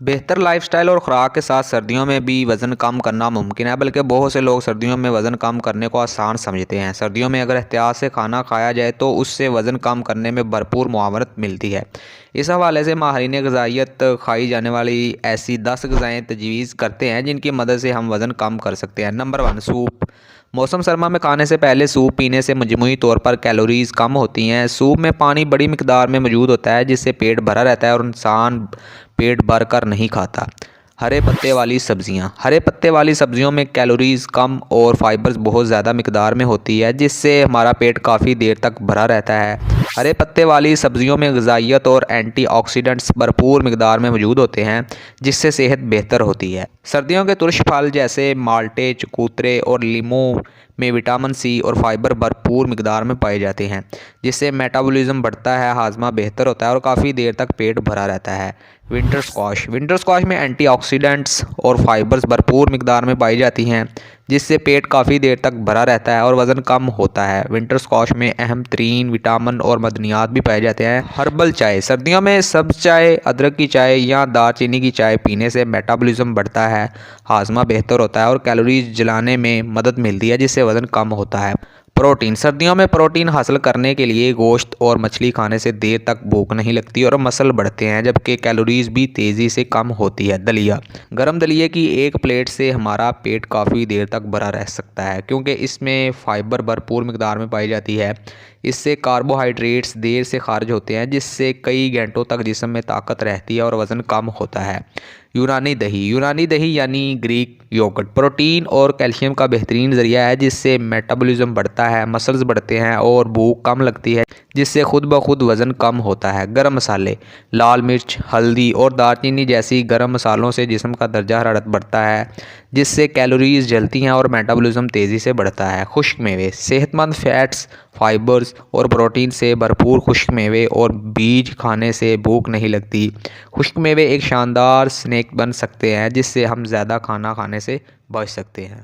बेहतर लाइफस्टाइल और ख़ुराक के साथ सर्दियों में भी वज़न कम करना मुमकिन है, बल्कि बहुत से लोग सर्दियों में वज़न कम करने को आसान समझते हैं। सर्दियों में अगर एहतियात से खाना खाया जाए तो उससे वज़न कम करने में भरपूर मुआवनत मिलती है। इस हवाले से माहिरीन ग़िज़ाइयत खाई जाने वाली ऐसी 10 ग़िज़ाएँ तजवीज़ करते हैं जिनकी मदद से हम वज़न कम कर सकते हैं। Number 1, soup. मौसम सरमा में खाने से पहले सूप पीने से मजमूई तौर पर कैलोरीज़ कम होती हैं। सूप में पानी बड़ी मिकदार में मौजूद होता है जिससे पेट भरा रहता है और इंसान पेट भर कर नहीं खाता। हरे पत्ते वाली सब्जियां। हरे पत्ते वाली सब्जियों में कैलोरीज़ कम और फाइबर्स बहुत ज़्यादा मिकदार में होती है जिससे हमारा पेट काफ़ी देर तक भरा रहता है। हरे पत्ते वाली सब्जियों में ग़िज़ाइयत और एंटीऑक्सीडेंट्स भरपूर मिकदार में मौजूद होते हैं जिससे सेहत बेहतर होती है। सर्दियों के तुर्श फल जैसे माल्टे, चकोतरे और लीमू में विटामिन सी और फाइबर भरपूर मिकदार में पाए जाते हैं जिससे मेटाबॉलिज्म बढ़ता है, हाजमा बेहतर होता है और काफ़ी देर तक पेट भरा रहता है। Winter squash. विंटर स्क्वाश में एंटीऑक्सीडेंट्स और फाइबर्स भरपूर मिकदार में पाई जाती हैं जिससे पेट काफ़ी देर तक भरा रहता है और वज़न कम होता है। विंटर स्क्वाश में अहम तरीन विटामिन और मदनियात भी पाए जाते हैं। हर्बल चाय। सर्दियों में सब्ज़ चाय, अदरक की चाय या दालचीनी की चाय पीने से मेटाबॉलिज्म बढ़ता है, हाजमा बेहतर होता है और कैलोरीज जलाने में मदद मिलती है जिससे वज़न कम होता है। प्रोटीन। सर्दियों में प्रोटीन हासिल करने के लिए गोश्त और मछली खाने से देर तक भूख नहीं लगती और मसल बढ़ते हैं जबकि कैलोरीज भी तेज़ी से कम होती है। दलिया। गरम दलिए की एक प्लेट से हमारा पेट काफ़ी देर तक भरा रह सकता है क्योंकि इसमें फ़ाइबर भरपूर मिकदार में पाई जाती है। इससे कार्बोहाइड्रेट्स देर से खारिज होते हैं जिससे कई घंटों तक जिस्म में ताकत रहती है और वज़न कम होता है। यूनानी दही। यूनानी दही यानी ग्रीक योगर्ट प्रोटीन और कैल्शियम का बेहतरीन ज़रिया है जिससे मेटाबॉलिज्म बढ़ता है, मसल्स बढ़ते हैं और भूख कम लगती है जिससे खुद ब खुद वज़न कम होता है। गरम मसाले। लाल मिर्च, हल्दी और दालचीनी जैसी गरम मसालों से जिस्म का दर्जा हरारत बढ़ता है जिससे कैलोरीज जलती हैं और मेटाबॉलिज्म तेज़ी से बढ़ता है। खुश्क मेवे। सेहतमंद फैट्स, फाइबर्स और प्रोटीन से भरपूर खुश्क मेवे और बीज खाने से भूख नहीं लगती। खुश्क मेवे एक शानदार स्नैक बन सकते हैं जिससे हम ज़्यादा खाना खाने से बच सकते हैं।